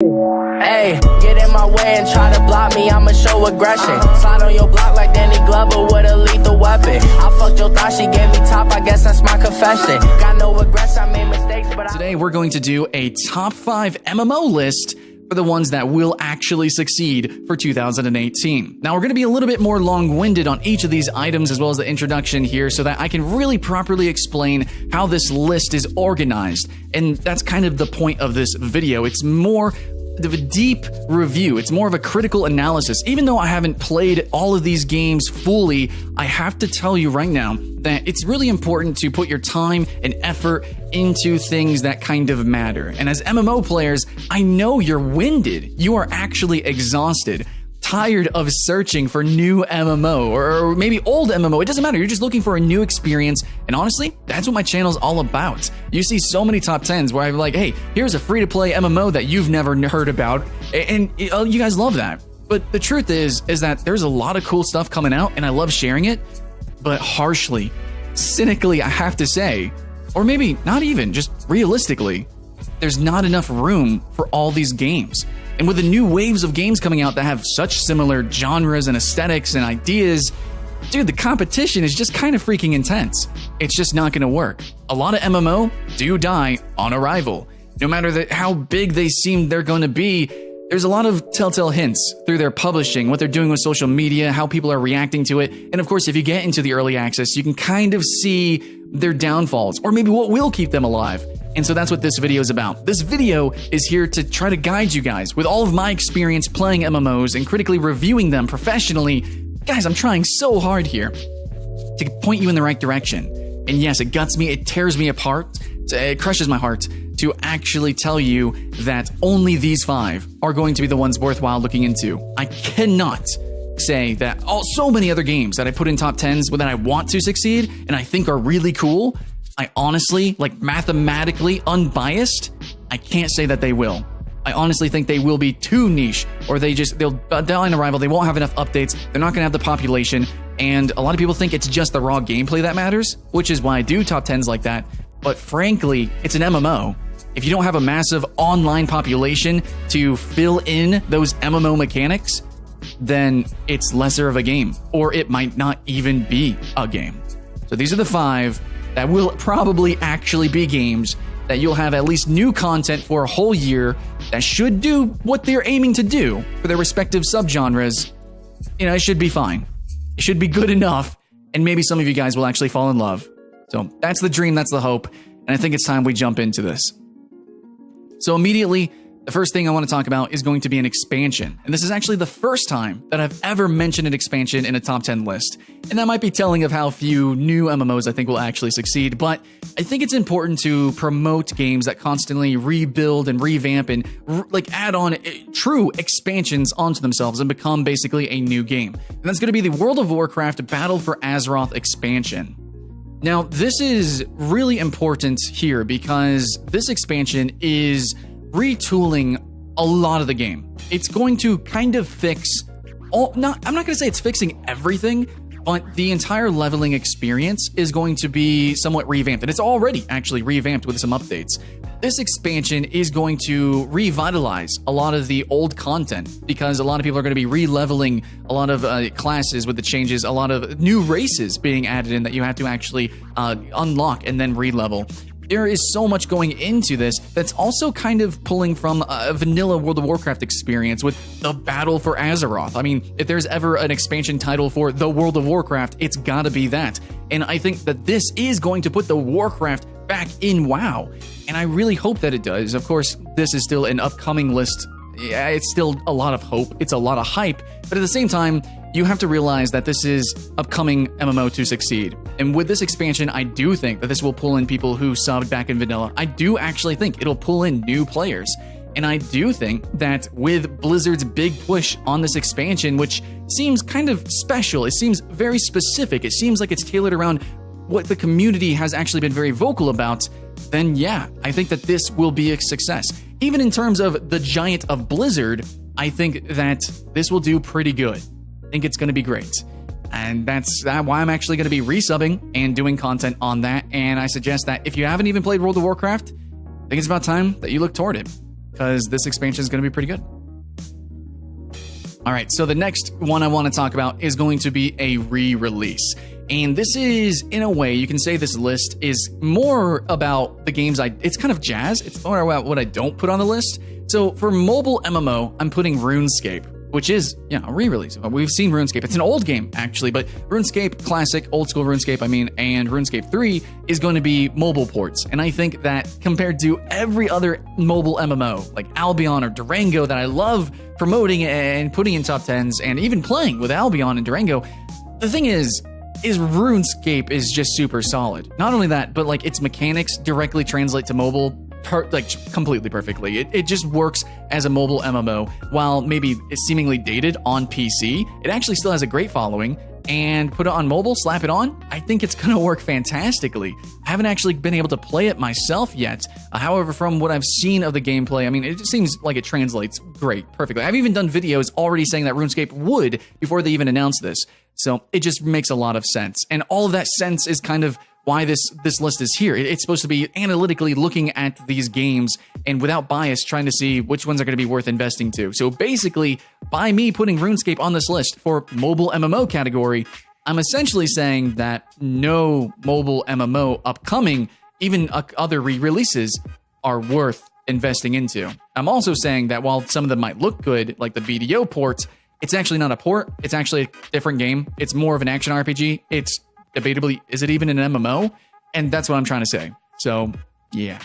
Hey, get in my way and try to block me, I'ma show aggression. Slide on your block like Danny Glover with a lethal weapon. I fucked your thought, she gave me top, I guess that's my confession. Got no regrets, I made mistakes, but Today we're going to do a top 5 MMO list for the ones that will actually succeed for 2018. Now we're going to be a little bit more long-winded on each of these items as well as the introduction here so that I can really properly explain how this list is organized. And that's kind of the point of this video. It's more of a deep review. It's more of a critical analysis. Even though I haven't played all of these games fully, I have to tell you right now that it's really important to put your time and effort into things that kind of matter. And as MMO players, I know you're winded. You are actually exhausted, tired of searching for new MMO or maybe old MMO. It doesn't matter. You're just looking for a new experience. And honestly, that's what my channel is all about. You see so many top 10s where I'm like, hey, here's a free-to-play MMO that you've never heard about. And you guys love that. But the truth is that there's a lot of cool stuff coming out and I love sharing it. But harshly, cynically, I have to say, or maybe not even, just realistically, there's not enough room for all these games. And with the new waves of games coming out that have such similar genres and aesthetics and ideas, dude, the competition is just kind of freaking intense. It's just not going to work. A lot of MMO do die on arrival. No matter how big they seem they're going to be, there's a lot of telltale hints through their publishing, what they're doing with social media, how people are reacting to it. And of course, if you get into the early access, you can kind of see their downfalls or maybe what will keep them alive. And so that's what this video is about. This video is here to try to guide you guys with all of my experience playing MMOs and critically reviewing them professionally. Guys, I'm trying so hard here to point you in the right direction. And yes, it guts me, it tears me apart, it crushes my heart to actually tell you that only these 5 are going to be the ones worthwhile looking into. I cannot say that so many other games that I put in top 10s that I want to succeed and I think are really cool, I honestly, like mathematically unbiased, I can't say that they will. I honestly think they will be too niche, or they'll die on arrival, they won't have enough updates, they're not gonna have the population, and a lot of people think it's just the raw gameplay that matters, which is why I do top 10s like that. But frankly, it's an MMO. If you don't have a massive online population to fill in those MMO mechanics, then it's lesser of a game, or it might not even be a game. So these are the 5 that will probably actually be games that you'll have at least new content for a whole year that should do what they're aiming to do for their respective subgenres. You know, it should be fine. It should be good enough, and maybe some of you guys will actually fall in love. So that's the dream, that's the hope, and I think it's time we jump into this. So immediately, the first thing I want to talk about is going to be an expansion. And this is actually the first time that I've ever mentioned an expansion in a top 10 list. And that might be telling of how few new MMOs I think will actually succeed, but I think it's important to promote games that constantly rebuild and revamp and add on true expansions onto themselves and become basically a new game. And that's going to be the World of Warcraft Battle for Azeroth expansion. Now, this is really important here because this expansion is retooling a lot of the game. It's going to kind of fix I'm not going to say it's fixing everything, but the entire leveling experience is going to be somewhat revamped, and it's already actually revamped with some updates. This expansion is going to revitalize a lot of the old content because a lot of people are going to be re-leveling a lot of classes with the changes, a lot of new races being added in that you have to actually unlock and then re-level. There is so much going into this that's also kind of pulling from a vanilla World of Warcraft experience with the Battle for Azeroth. I mean, if there's ever an expansion title for the World of Warcraft, it's gotta be that. And I think that this is going to put the Warcraft back in WoW. And I really hope that it does. Of course, this is still an upcoming list. Yeah, it's still a lot of hope. It's a lot of hype. But at the same time, you have to realize that this is upcoming MMO to succeed. And with this expansion, I do think that this will pull in people who subbed back in vanilla. I do actually think it'll pull in new players. And I do think that with Blizzard's big push on this expansion, which seems kind of special, it seems very specific, it seems like it's tailored around what the community has actually been very vocal about, then yeah, I think that this will be a success. Even in terms of the giant of Blizzard, I think that this will do pretty good. I think it's going to be great. And that's why I'm actually going to be resubbing and doing content on that. And I suggest that if you haven't even played World of Warcraft, I think it's about time that you look toward it. because this expansion is going to be pretty good. All right, so the next one I want to talk about is going to be a re-release. And this is, in a way, you can say this list is more about the games it's kind of jazz. It's more about what I don't put on the list. So for mobile MMO, I'm putting RuneScape, which is, a re-release. We've seen RuneScape. It's an old game, actually, but RuneScape Classic, old school RuneScape, and RuneScape 3 is going to be mobile ports. And I think that compared to every other mobile MMO, like Albion or Durango, that I love promoting and putting in top 10s, and even playing with Albion and Durango, the thing is RuneScape is just super solid. Not only that, but like its mechanics directly translate to mobile completely perfectly. It just works as a mobile MMO. While maybe it's seemingly dated on PC, it actually still has a great following. And put it on mobile, slap it on, I think it's going to work fantastically. I haven't actually been able to play it myself yet. However, from what I've seen of the gameplay, it just seems like it translates great, perfectly. I've even done videos already saying that RuneScape would before they even announced this. So it just makes a lot of sense. And all of that sense is kind of why this list is here. It's supposed to be analytically looking at these games and without bias trying to see which ones are going to be worth investing to. So basically, by me putting RuneScape on this list for mobile MMO category, I'm essentially saying that no mobile MMO upcoming, even other re-releases, are worth investing into. I'm also saying that while some of them might look good, like the BDO port, it's actually not a port. It's actually a different game. It's more of an action RPG. It's debatably, is it even an MMO? And that's what I'm trying to say. So, yeah.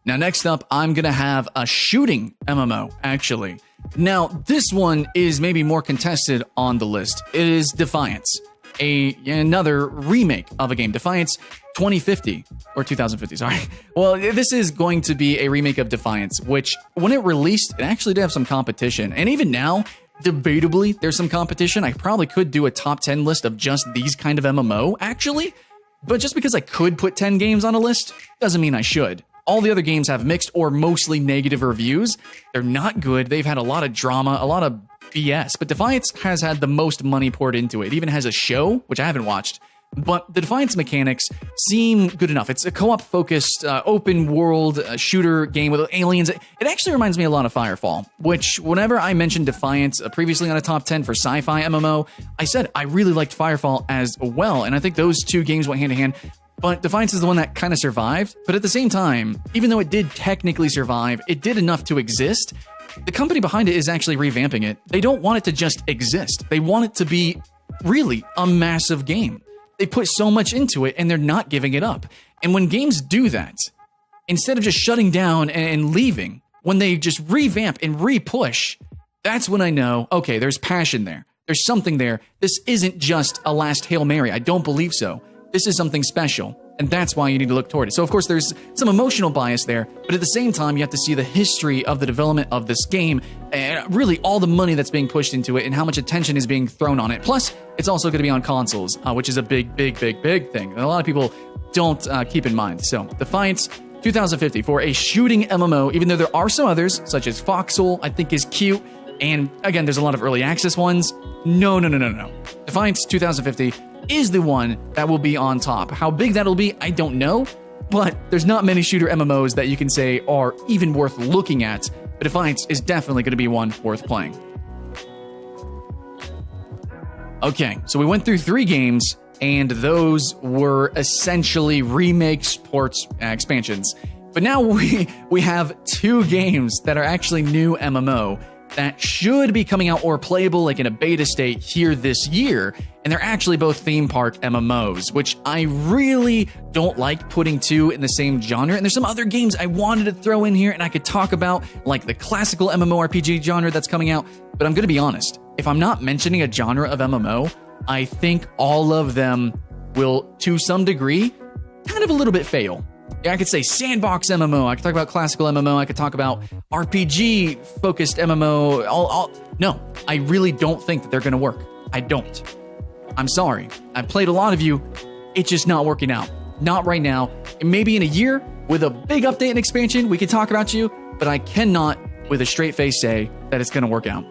Now, next up, I'm going to have a shooting MMO, actually. Now, this one is maybe more contested on the list. It is Defiance, another remake of a game. Defiance 2050, or 2050, sorry. Well, this is going to be a remake of Defiance, which, when it released, it actually did have some competition. And even now, debatably, there's some competition. I probably could do a top 10 list of just these kind of MMO, actually. But just because I could put 10 games on a list, doesn't mean I should. All the other games have mixed or mostly negative reviews. They're not good. They've had a lot of drama, a lot of BS. But Defiance has had the most money poured into it. It even has a show, which I haven't watched. But the Defiance mechanics seem good enough. It's a co-op-focused, open-world shooter game with aliens. It actually reminds me a lot of Firefall, which whenever I mentioned Defiance previously on a top 10 for sci-fi MMO, I said I really liked Firefall as well, and I think those two games went hand-in-hand. But Defiance is the one that kind of survived. But at the same time, even though it did technically survive, it did enough to exist. The company behind it is actually revamping it. They don't want it to just exist. They want it to be really a massive game. They put so much into it and they're not giving it up. And when games do that, instead of just shutting down and leaving, when they just revamp and re-push, that's when I know, okay, there's passion there. There's something there. This isn't just a last Hail Mary. I don't believe so. This is something special. And that's why you need to look toward it. So, of course, there's some emotional bias there, but at the same time, you have to see the history of the development of this game and really all the money that's being pushed into it and how much attention is being thrown on it. Plus, it's also going to be on consoles, which is a big thing that a lot of people don't keep in mind. So, Defiance 2050 for a shooting MMO, even though there are some others, such as Foxhole, I think is cute. And again, there's a lot of early access ones. No. Defiance 2050 is the one that will be on top. How big that'll be, I don't know, but there's not many shooter MMOs that you can say are even worth looking at, but Defiance is definitely going to be one worth playing. Okay, so we went through 3 games, and those were essentially remakes, ports, expansions. But now we have 2 games that are actually new MMO that should be coming out or playable like in a beta state here this year, and they're actually both theme park MMOs, which I really don't like putting 2 in the same genre. And there's some other games I wanted to throw in here and I could talk about, like the classical MMORPG genre that's coming out, but I'm gonna be honest, if I'm not mentioning a genre of MMO, I think all of them will, to some degree, kind of a little bit fail. Yeah, I could say sandbox MMO. I could talk about classical MMO. I could talk about RPG-focused MMO. No, I really don't think that they're going to work. I don't. I'm sorry. I've played a lot of you. It's just not working out. Not right now. And maybe in a year, with a big update and expansion, we could talk about you, but I cannot, with a straight face, say that it's going to work out.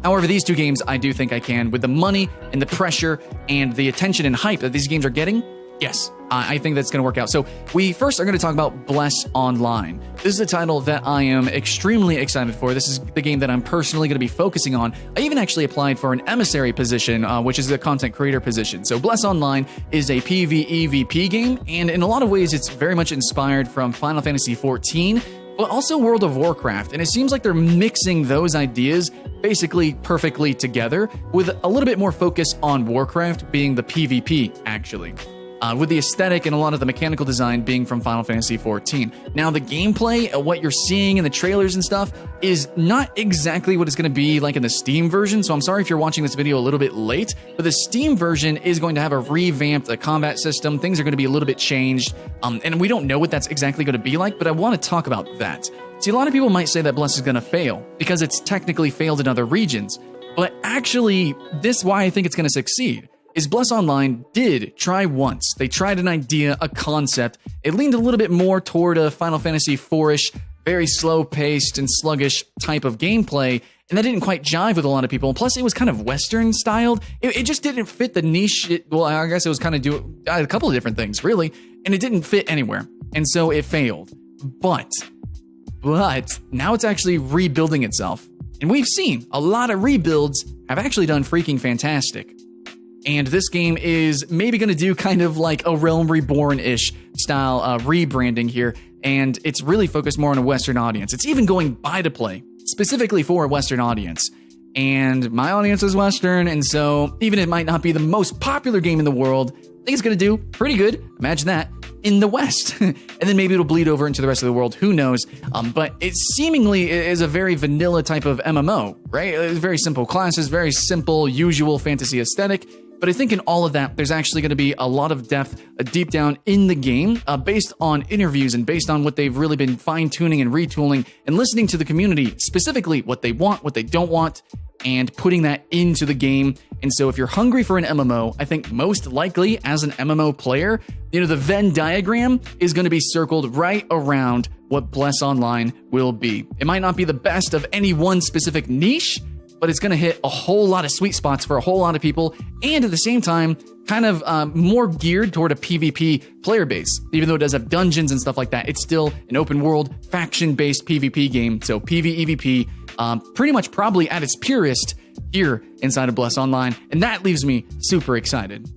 However, these 2 games, I do think I can. With the money and the pressure and the attention and hype that these games are getting, yes, I think that's going to work out. So we first are going to talk about Bless Online. This is a title that I am extremely excited for. This is the game that I'm personally going to be focusing on. I even actually applied for an emissary position, which is a content creator position. So Bless Online is a PvEVP game, and in a lot of ways, it's very much inspired from Final Fantasy XIV, but also World of Warcraft. And it seems like they're mixing those ideas basically perfectly together with a little bit more focus on Warcraft being the PvP, actually. With the aesthetic and a lot of the mechanical design being from Final Fantasy XIV. Now, the gameplay, what you're seeing in the trailers and stuff, is not exactly what it's going to be like in the Steam version, so I'm sorry if you're watching this video a little bit late, but the Steam version is going to have a revamped combat system. Things are going to be a little bit changed, and we don't know what that's exactly going to be like, but I want to talk about that. See, a lot of people might say that Bless is going to fail, because it's technically failed in other regions, but actually, this is why I think it's going to succeed. Is Bless Online did try once. They tried an idea, a concept. It leaned a little bit more toward a Final Fantasy IV-ish, very slow-paced and sluggish type of gameplay, and that didn't quite jive with a lot of people. Plus, it was kind of Western-styled. It just didn't fit the niche. Well, I guess it was kind of doing a couple of different things, really, and it didn't fit anywhere, and so it failed. But now it's actually rebuilding itself, and we've seen a lot of rebuilds have actually done freaking fantastic. And this game is maybe going to do kind of like a Realm Reborn-ish style rebranding here, and it's really focused more on a Western audience. It's even going buy-to-play, specifically for a Western audience. And my audience is Western, and so even if it might not be the most popular game in the world, I think it's going to do pretty good, imagine that, in the West. And then maybe it'll bleed over into the rest of the world, who knows. But it seemingly is a very vanilla type of MMO, right? It's very simple classes, very simple, usual fantasy aesthetic. But I think in all of that, there's actually going to be a lot of depth deep down in the game based on interviews and based on what they've really been fine-tuning and retooling and listening to the community, specifically what they want, what they don't want, and putting that into the game. And so if you're hungry for an MMO, I think most likely as an MMO player, the Venn diagram is going to be circled right around what Bless Online will be. It might not be the best of any one specific niche, but it's going to hit a whole lot of sweet spots for a whole lot of people, and at the same time, kind of more geared toward a PvP player base. Even though it does have dungeons and stuff like that, it's still an open world, faction-based PvP game, so PvEVP, pretty much probably at its purest here inside of Bless Online, and that leaves me super excited.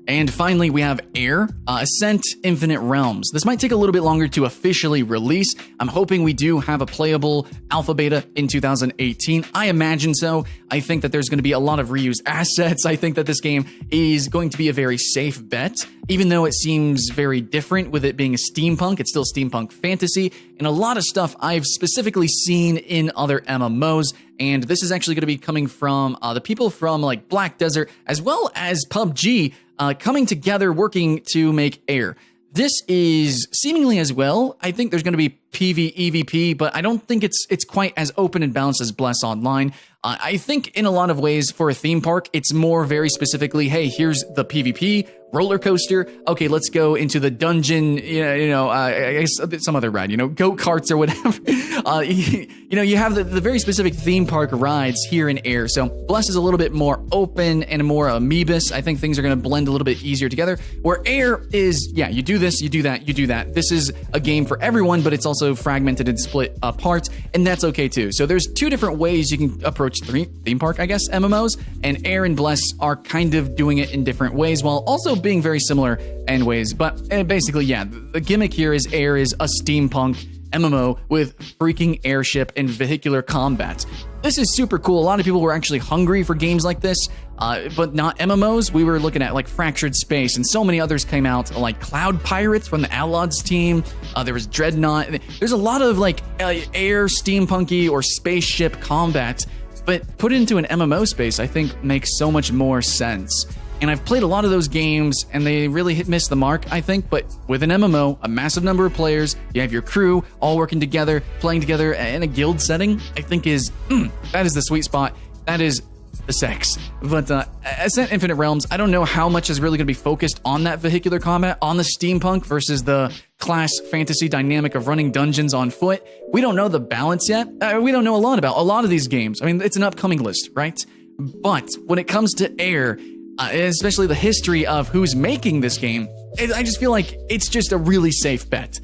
And finally, we have Air, Ascent Infinite Realms. This might take a little bit longer to officially release. I'm hoping we do have a playable alpha beta in 2018. I imagine so. I think that there's going to be a lot of reused assets. I think that this game is going to be a very safe bet, even though it seems very different with it being a steampunk. It's still steampunk fantasy, and a lot of stuff I've specifically seen in other MMOs. And this is actually going to be coming from the people from like Black Desert, as well as PUBG, coming together, working to make Air. This is seemingly as well. I think there's going to be PvEVP, but I don't think it's quite as open and balanced as Bless Online. I think in a lot of ways for a theme park, it's more very specifically, hey, here's the PvP roller coaster. Okay, let's go into the dungeon, I guess some other ride, goat carts or whatever. You have the very specific theme park rides here in Air. So Bless is a little bit more open and more amoebus. I think things are going to blend a little bit easier together. Where Air is, yeah, you do this, you do that, you do that. This is a game for everyone, but it's also fragmented and split apart, and that's okay too. So there's two different ways you can approach theme park, I guess, MMOs, and Air and Bless are kind of doing it in different ways while also being very similar in ways. But basically, yeah, the gimmick here is Air is a steampunk MMO with freaking airship and vehicular combat. This is super cool. A lot of people were actually hungry for games like this, but not MMOs. We were looking at like Fractured Space, and so many others came out, like Cloud Pirates from the Outlaws team. There was Dreadnought. There's a lot of like air steampunky or spaceship combat, but put into an MMO space, I think makes so much more sense. And I've played a lot of those games, and they really missed the mark, I think. But with an MMO, a massive number of players, you have your crew all working together, playing together in a guild setting, I think that is the sweet spot. That is the sex. But Ascent Infinite Realms, I don't know how much is really going to be focused on that vehicular combat, on the steampunk versus the class fantasy dynamic of running dungeons on foot. We don't know the balance yet. We don't know a lot about a lot of these games. I mean, it's an upcoming list, right? But when it comes to Air, especially the history of who's making this game, I just feel like it's just a really safe bet.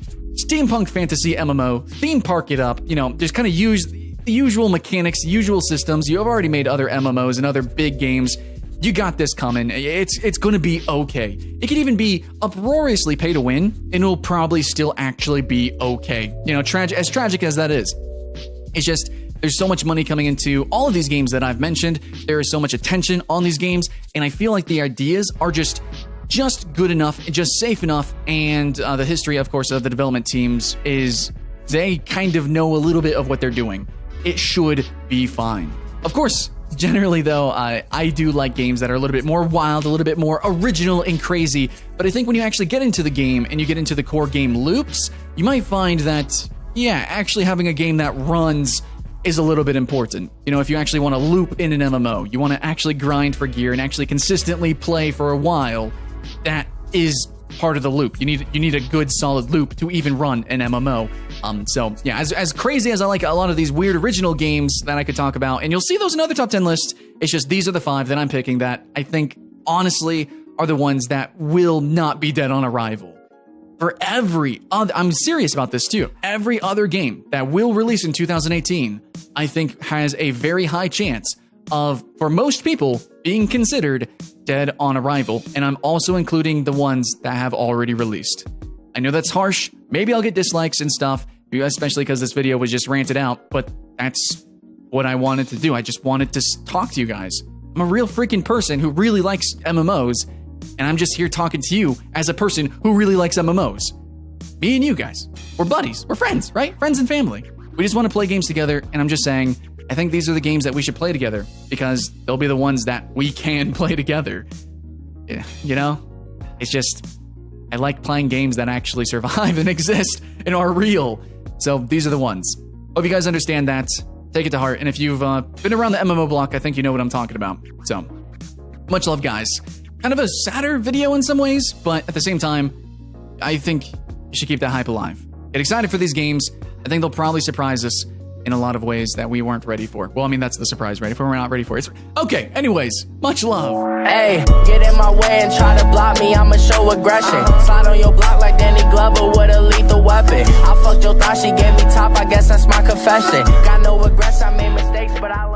Steampunk fantasy MMO, theme park it up, just kind of use the usual mechanics, usual systems. You have already made other MMOs and other big games. You got this coming. It's going to be okay. It could even be uproariously pay to win, and it'll probably still actually be okay. As tragic as that is. It's just, there's so much money coming into all of these games that I've mentioned. There is so much attention on these games, and I feel like the ideas are just good enough, just safe enough, and the history, of course, of the development teams is they kind of know a little bit of what they're doing. It should be fine. Of course, generally, though, I do like games that are a little bit more wild, a little bit more original and crazy, but I think when you actually get into the game and you get into the core game loops, you might find that, yeah, actually having a game that runs is a little bit important. If you actually want to loop in an MMO, you want to actually grind for gear and actually consistently play for a while, that is part of the loop. You need a good solid loop to even run an MMO. So yeah, as crazy as I like a lot of these weird original games that I could talk about, and you'll see those in other top 10 lists, it's just these are the 5 that I'm picking that I think honestly are the ones that will not be dead on arrival. For every other, I'm serious about this too, every other game that will release in 2018, I think has a very high chance of, for most people, being considered dead on arrival, and I'm also including the ones that have already released. I know that's harsh, maybe I'll get dislikes and stuff, especially because this video was just ranted out, but that's what I wanted to do. I just wanted to talk to you guys. I'm a real freaking person who really likes MMOs, and I'm just here talking to you as a person who really likes MMOs. Me and you guys, we're buddies, we're friends, right? Friends and family. We just want to play games together, and I'm just saying, I think these are the games that we should play together because they'll be the ones that we can play together. It's just, I like playing games that actually survive and exist and are real. So these are the ones. Hope you guys understand that. Take it to heart. And if you've been around the MMO block, I think you know what I'm talking about. So much love, guys. Kind of a sadder video in some ways, but at the same time, I think you should keep that hype alive. Get excited for these games. I think they'll probably surprise us in a lot of ways that we weren't ready for. Well, I mean, that's the surprise, right? If we're not ready for it. Okay, anyways, much love. Hey, get in my way and try to block me, I'ma show aggression. Slide on your block like Danny Glover with a lethal weapon. I fucked your thought, she gave me top, I guess that's my confession. Got no regrets, I made mistakes, but I learned.